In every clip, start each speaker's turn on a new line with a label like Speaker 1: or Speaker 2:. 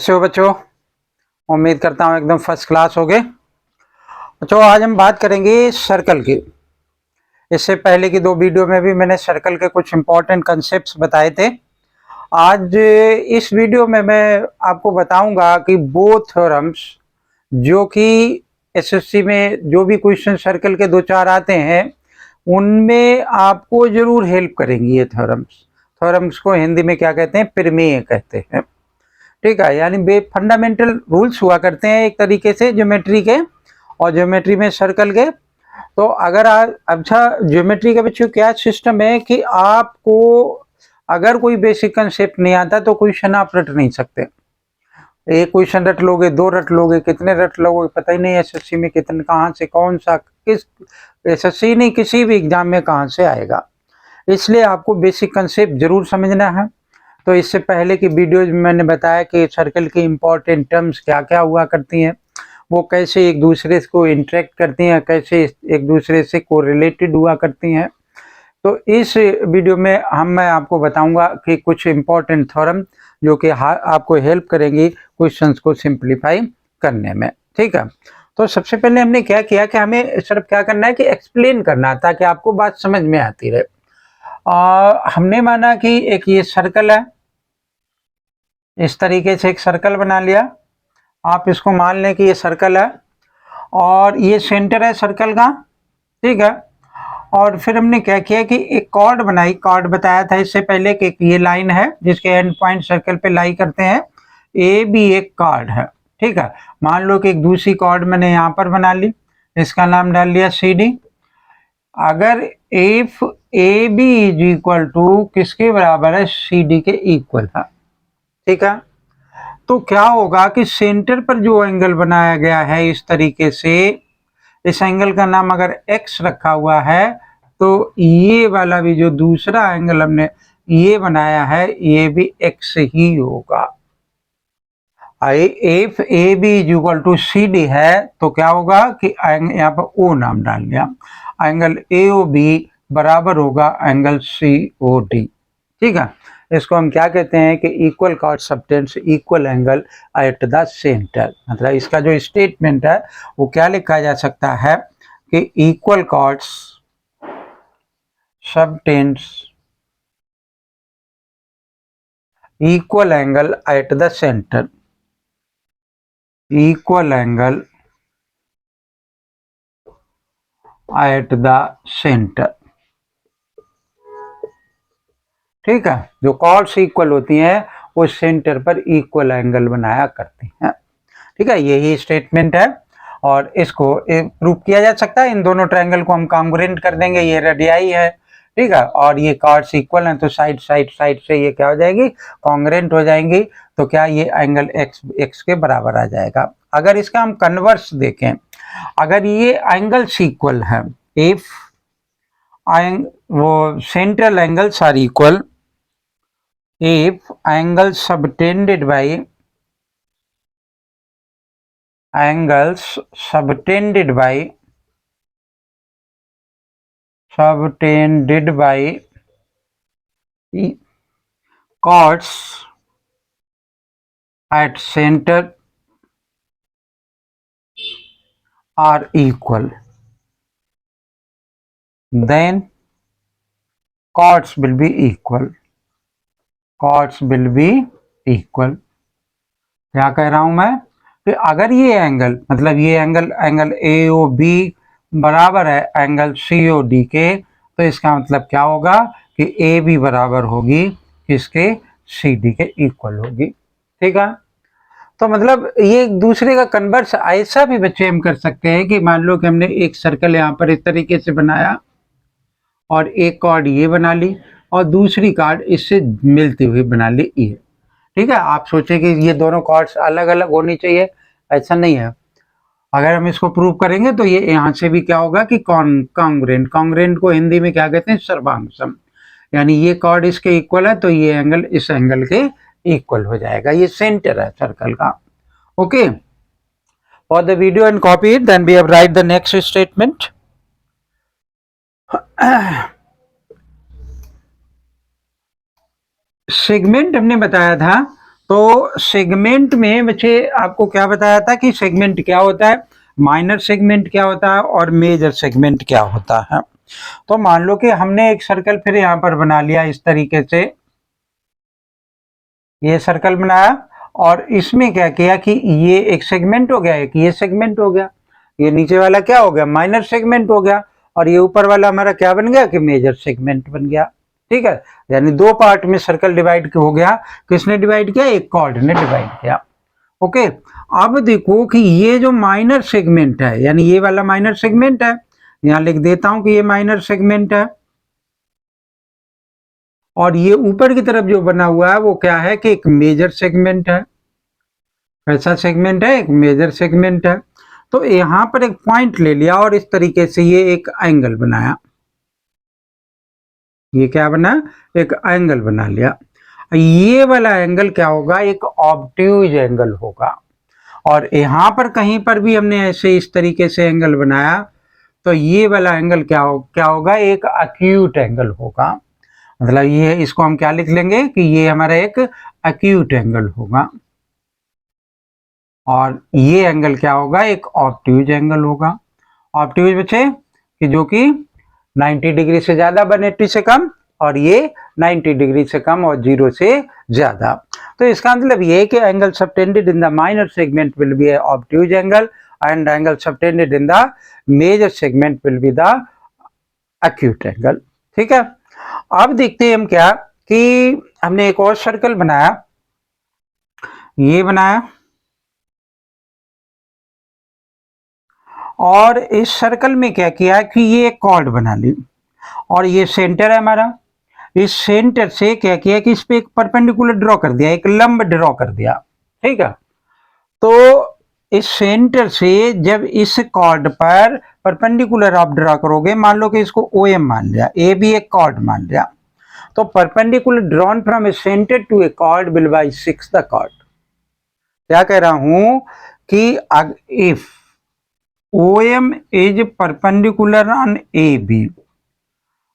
Speaker 1: कैसे हो बच्चों? उम्मीद करता हूँ एकदम फर्स्ट क्लास हो गए। बच्चों आज हम बात करेंगे सर्कल की। इससे पहले की 2 वीडियो में भी मैंने सर्कल के कुछ इंपॉर्टेंट कंसेप्ट्स बताए थे। आज इस वीडियो में मैं आपको बताऊंगा कि वो थ्योरम्स जो कि एसएससी में जो भी क्वेश्चन सर्कल के 2-4 आते हैं उनमें आपको जरूर हेल्प करेंगी ये थ्योरम्स को हिंदी में क्या कहते हैं? प्रमेय कहते हैं। ठीक है, यानी बे फंडामेंटल रूल्स हुआ करते हैं एक तरीके से ज्योमेट्री के, और ज्योमेट्री में सर्कल के। तो अगर अच्छा ज्योमेट्री के बच्चों क्या सिस्टम है कि आपको अगर कोई बेसिक कंसेप्ट नहीं आता तो क्वेश्चन आप रट नहीं सकते। एक क्वेश्चन रट लोगे, 2 रट लोगे, कितने रट लोगे पता ही नहीं एसएससी में कितने, कहाँ से कौन सा, किस एसएससी नहीं किसी भी एग्जाम में कहाँ से आएगा। इसलिए आपको बेसिक कंसेप्ट जरूर समझना है। तो इससे पहले की वीडियोज में मैंने बताया कि सर्कल की इंपॉर्टेंट टर्म्स क्या क्या हुआ करती हैं, वो कैसे एक दूसरे को इंटरेक्ट करती हैं, कैसे एक दूसरे से कोरिलेटेड हुआ करती हैं। तो इस वीडियो में मैं आपको बताऊंगा कि कुछ इंपॉर्टेंट थ्योरम जो कि आपको हेल्प करेंगी क्वेश्चंस को सिंप्लीफाई करने में। ठीक है, तो सबसे पहले हमने क्या किया कि हमें सिर्फ क्या करना है कि एक्सप्लेन करना है ताकि आपको बात समझ में आती रहे। हमने माना कि एक ये सर्कल है, इस तरीके से एक सर्कल बना लिया। आप इसको मान लें कि ये सर्कल है और ये सेंटर है सर्कल का। ठीक है, और फिर हमने क्या किया कि एक कॉर्ड बनाई। कॉर्ड बताया था इससे पहले कि ये लाइन है जिसके एंड पॉइंट सर्कल पे लाई करते हैं, ए भी एक कॉर्ड है। ठीक है, मान लो कि एक दूसरी कॉर्ड मैंने यहाँ पर बना ली, इसका नाम डाल लिया सी डी। अगर if A B is equal to किसके बराबर है? सी डी के इक्वल है। ठीक है, तो क्या होगा कि सेंटर पर जो एंगल बनाया गया है इस तरीके से, इस एंगल का नाम अगर x रखा हुआ है तो ये वाला भी जो दूसरा एंगल हमने ये बनाया है ये भी x ही होगा। If A B is equal to C D है तो क्या होगा कि यहाँ पर ओ नाम डाल दिया, एंगल ए ओ बी बराबर होगा एंगल सी ओ डी। ठीक है, इसको हम क्या कहते हैं कि इक्वल कॉट subtend equal angle at the centre. मतलब इसका जो स्टेटमेंट है वो क्या लिखा जा सकता है कि equal chords subtend equal angle at the centre, equal angle at the centre. ठीक है, जो कॉर्ड्स इक्वल होती हैं वो सेंटर पर इक्वल एंगल बनाया करती हैं। ठीक है, यही स्टेटमेंट है और इसको प्रूफ किया जा सकता है। इन दोनों ट्रायंगल को हम कॉन्ग्रुएंट कर देंगे, ये रेडियाई है। ठीक है, और ये कॉर्ड्स इक्वल हैं तो साइड साइड साइड से ये क्या हो जाएगी? कॉन्ग्रुएंट हो जाएंगी। तो क्या ये एंगल एक्स के बराबर आ जाएगा। अगर इसका हम कन्वर्स देखें, अगर ये एंगल्स इक्वल है, इफ वो central angles are equal, if angles subtended by angles subtended by chords at center are equal, then chords will be equal, chords will be equal। क्या कह रहा हूं मैं कि अगर ये एंगल मतलब ये एंगल ए ओ बी बराबर है एंगल सी ओ डी के, तो इसका मतलब क्या होगा कि ए बी बराबर होगी किसके? सी डी के इक्वल होगी। ठीक है, तो मतलब ये एक दूसरे का कन्वर्स ऐसा भी बच्चे हम कर सकते हैं कि मान लो कि हमने एक सर्कल यहाँ पर इस तरीके से बनाया और एक कॉर्ड ये बना ली और दूसरी कॉर्ड इससे मिलती हुई बना ली ये। ठीक है, आप सोचे कि ये दोनों कॉर्ड्स अलग अलग होनी चाहिए, ऐसा नहीं है। अगर हम इसको प्रूव करेंगे तो ये यहाँ से भी क्या होगा कि कॉन्ग्रुएंट, कॉन्ग्रुएंट को हिंदी में क्या कहते हैं? सर्वांग। यानी ये कॉर्ड इसके इक्वल है तो ये एंगल इस एंगल के इक्वल हो जाएगा। ये सेंटर है सर्कल का। Okay, for the video and copy it, then we have write the next statement. Segment हमने बताया था तो सेगमेंट में बच्चे आपको क्या बताया था कि सेगमेंट क्या होता है, माइनर सेगमेंट क्या होता है और मेजर सेगमेंट क्या होता है। तो मान लो कि हमने एक सर्कल फिर यहाँ पर बना लिया इस तरीके से, ये सर्कल बनाया और इसमें क्या किया कि ये एक सेगमेंट हो गया, एक ये सेगमेंट हो गया, ये नीचे वाला क्या हो गया, माइनर सेगमेंट हो गया, और ये ऊपर वाला हमारा क्या बन गया कि मेजर सेगमेंट बन गया। ठीक है, यानी दो पार्ट में सर्कल डिवाइड हो गया। किसने डिवाइड किया, एक कॉर्ड ने डिवाइड किया। ओके, अब देखो कि ये जो माइनर सेगमेंट है, यानी ये वाला माइनर सेगमेंट है, यहां लिख देता हूं कि ये माइनर सेगमेंट है, और ये ऊपर की तरफ जो बना हुआ है वो क्या है कि एक मेजर सेगमेंट है। कैसा सेगमेंट है, एक मेजर सेगमेंट है। तो यहां पर एक पॉइंट ले लिया और इस तरीके से ये एक एंगल बनाया, ये क्या बना, एक एंगल बना लिया। ये वाला एंगल क्या होगा, एक ऑब्ट्यूज एंगल होगा। और यहां पर कहीं पर भी हमने ऐसे इस तरीके से एंगल बनाया तो ये वाला एंगल क्या होगा, एक एक्यूट एंगल होगा। मतलब ये इसको हम क्या लिख लेंगे कि ये हमारा एक एक्यूट एंगल होगा, और ये एंगल क्या होगा, एक ऑब्ट्यूज एंगल होगा। ऑब्ट्यूज बच्चे कि जो कि 90 डिग्री से ज्यादा 180 से कम, और ये 90 डिग्री से कम और 0 से ज्यादा। तो इसका मतलब ये है कि angle subtended in the minor segment will be obtuse angle and angle subtended in the major segment will be the acute angle. ठीक है, अब देखते हैं हम क्या कि हमने एक और सर्कल बनाया, ये बनाया, और इस सर्कल में क्या किया कि ये एक कॉर्ड बना ली, और ये सेंटर है हमारा। इस सेंटर से क्या किया कि इस पे एक परपेंडिकुलर ड्रॉ कर दिया, एक लंब ड्रॉ कर दिया। ठीक है, तो इस सेंटर से जब इस कॉर्ड पर परपेंडिकुलर आप ड्रॉ करोगे, मान लो कि इसको ओ एम मान लिया, ए भी एक कॉर्ड मान लिया, तो perpendicular drawn from a centre to a chord will bisect the chord. क्या कह रहा हूं कि if OM is perpendicular on AB,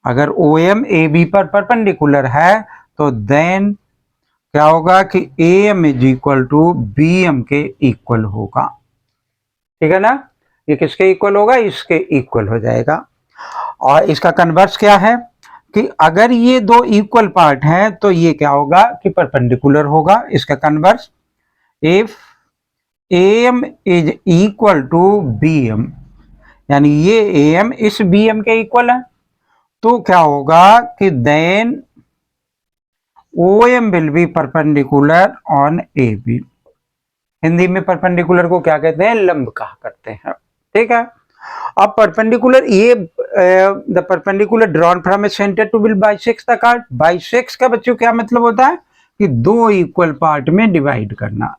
Speaker 1: अगर OM AB पर परपेंडिकुलर है तो देन क्या होगा कि AM is equal to BM के इक्वल होगा। ठीक है ना, ये किसके इक्वल होगा, इसके इक्वल हो जाएगा। और इसका कन्वर्स क्या है कि अगर ये दो इक्वल पार्ट हैं तो ये क्या होगा कि परपेंडिकुलर होगा। इसका converse, if AM is equal to BM, यानी ये AM इस BM के इक्वल है, तो क्या होगा कि then OM will be perpendicular on AB। Hindi में परपेंडिकुलर को क्या कहते हैं, लंब कहा करते हैं। ठीक है, अब परपेंडिकुलर ये the perpendicular drawn from a centre to will bisect the chord. Bisect का बच्चों क्या मतलब होता है कि दो इक्वल पार्ट में डिवाइड करना,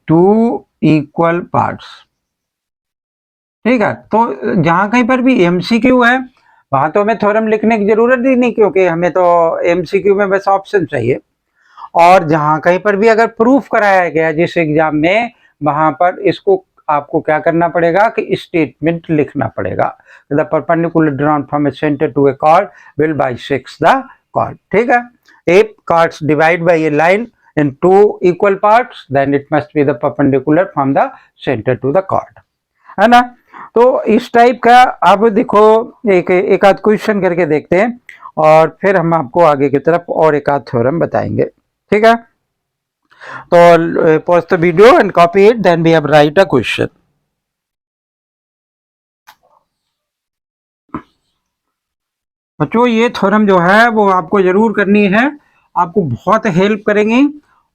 Speaker 1: टू इक्वल पार्ट्स। ठीक है, तो जहां कहीं पर भी एमसीक्यू है वहां तो हमें थ्योरम लिखने की जरूरत ही नहीं, क्योंकि हमें तो एमसीक्यू में बस ऑप्शन चाहिए। और जहां कहीं पर भी अगर प्रूफ कराया गया जिस एग्जाम में, वहां पर इसको आपको क्या करना पड़ेगा कि स्टेटमेंट लिखना पड़ेगा, the perpendicular drawn from a centre to a chord will bisect the chord. ठीक है, if chords divide by a line in two equal parts then it must be the perpendicular from the centre to the chord, है ना। तो इस type का अब देखो एक आध क्वेश्चन करके देखते हैं, और फिर हम आपको आगे की तरफ और एक आध थ्योरम बताएंगे। ठीक है, तो pause the video and copy it, then we have write a question. बच्चों ये थ्योरम जो है वो आपको जरूर करनी है, आपको बहुत हेल्प करेंगी।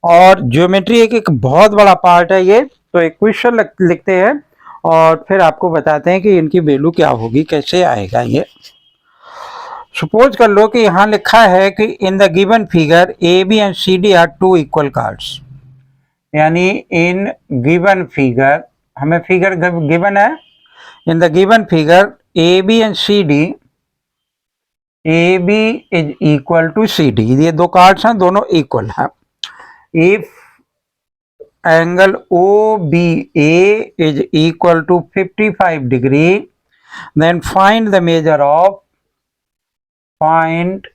Speaker 1: और ज्योमेट्री एक बहुत बड़ा पार्ट है ये। तो एक क्वेश्चन लिखते हैं और फिर आपको बताते हैं कि इनकी वैल्यू क्या होगी, कैसे आएगा ये। सपोज कर लो कि यहाँ लिखा है कि in the given figure A B and C D are two equal chords, यानी इन गिवन फिगर, हमें फिगर गिवन है, in the given figure A B and C D, A B is equal to C D, ये दो chords हैं, दोनों equal हैं। If angle O B A is equal to 55 degree then find the measure of, find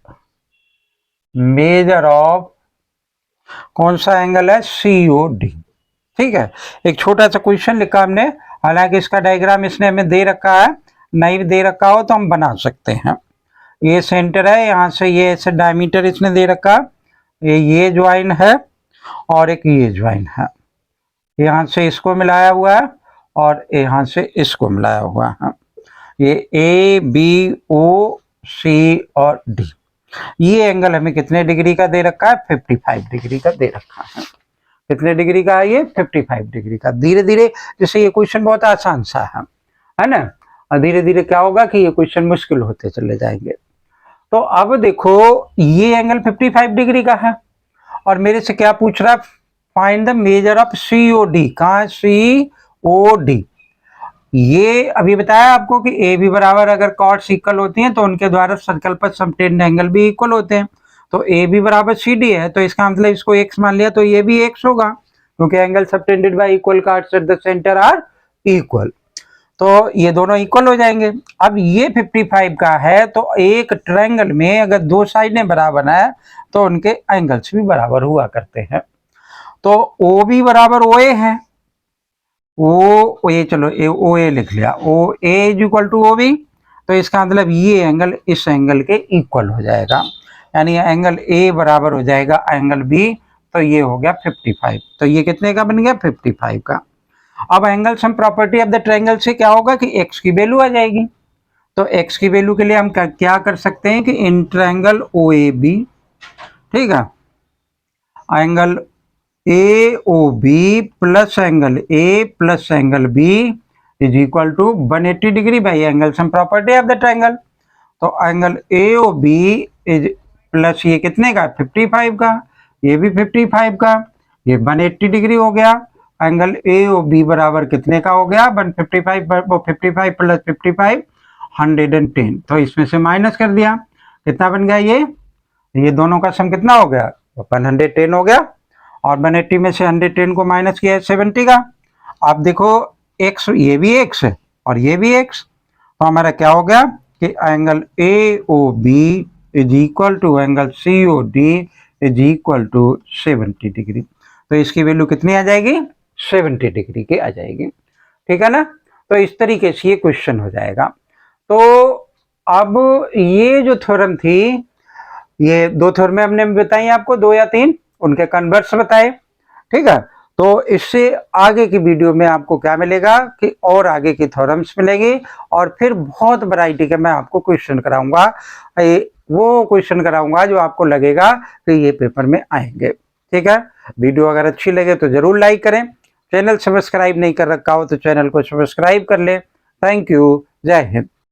Speaker 1: measure of कौन सा angle है? COD। ठीक है, एक छोटा सा क्वेश्चन लिखा हमने, हालांकि इसका डायग्राम इसने हमें दे रखा है, नहीं दे रखा हो तो हम बना सकते हैं। ये सेंटर है, यहाँ से ये ऐसे डायमीटर इसने दे रखा, ये ज्वाइन है और एक ये ज्वाइन है, यहाँ से इसको मिलाया हुआ है और यहाँ से इसको मिलाया हुआ है। ये ABOC और D, ये एंगल हमें कितने डिग्री का दे रखा है? 55 डिग्री का दे रखा है। कितने डिग्री का है ये? 55 डिग्री का। धीरे धीरे, जैसे ये क्वेश्चन बहुत आसान सा है ना, और धीरे धीरे क्या होगा कि ये क्वेश्चन मुश्किल होते चले जाएंगे। तो अब देखो, ये एंगल 55 डिग्री का है और मेरे से क्या पूछ रहा है? Find the measure of COD। कहाँ है COD? ये अभी बताया आपको कि ए बी बराबर अगर कॉर्ड्स इक्वल होती हैं तो उनके द्वारा सर्कल पर सबटेंड एंगल भी इक्वल होते हैं। तो ए बी बराबर CD है, तो इसका मतलब इसको x मान लिया तो ये भी x होगा, क्योंकि angle subtended by equal chords at the centre are equal. तो ये दोनों इक्वल हो जाएंगे। अब ये 55 का है, तो एक ट्रायंगल में अगर दो साइडें बराबर है तो उनके एंगल्स भी बराबर हुआ करते हैं। तो OB बराबर OA है, चलो OA लिख लिया, OA is equal to OB, तो इसका मतलब ये एंगल इस एंगल के इक्वल हो जाएगा, यानी एंगल A बराबर हो जाएगा एंगल B, तो ये हो गया 55। तो ये कितने का बन गया? 55 का। अब angle sum property of the triangle से क्या होगा कि x की वैल्यू आ जाएगी। तो x की वैल्यू के लिए हम क्या कर सकते हैं कि इन ट्रायंगल OAB, ठीक है, angle AOB plus angle A plus angle B is equal to 180 degree by angle sum property of the triangle. तो एंगल AOB इज प्लस ये कितने का? 55 का, ये भी 55 का, ये 180 डिग्री हो गया। एंगल AOB बराबर कितने का हो गया? 55 प्लस 55 110। तो इसमें से माइनस कर दिया, कितना बन गया? ये दोनों का सम कितना हो गया? 110 हो गया, और 180 में से 110 को माइनस किया 70 का। आप देखो x, ये भी x है और ये भी x, तो हमारा क्या हो गया कि angle AOB is equal to angle COD is equal to 70 degree. तो इसकी वैल्यू कितनी आ जाएगी? 70 डिग्री की आ जाएगी, ठीक है ना। तो इस तरीके से ये क्वेश्चन हो जाएगा। तो अब ये जो थ्योरम थी, ये दो थ्योरम हमने बताई आपको, 2 या 3, उनके कन्वर्स बताए, ठीक है। तो इससे आगे की वीडियो में आपको क्या मिलेगा कि और आगे की थ्योरम्स मिलेगी, और फिर बहुत वैरायटी के मैं आपको क्वेश्चन कराऊंगा, वो क्वेश्चन कराऊंगा जो आपको लगेगा कि ये पेपर में आएंगे, ठीक है। वीडियो अगर अच्छी लगे तो जरूर लाइक करें, चैनल सब्सक्राइब नहीं कर रखा हो तो चैनल को सब्सक्राइब कर लें। थैंक यू, जय हिंद।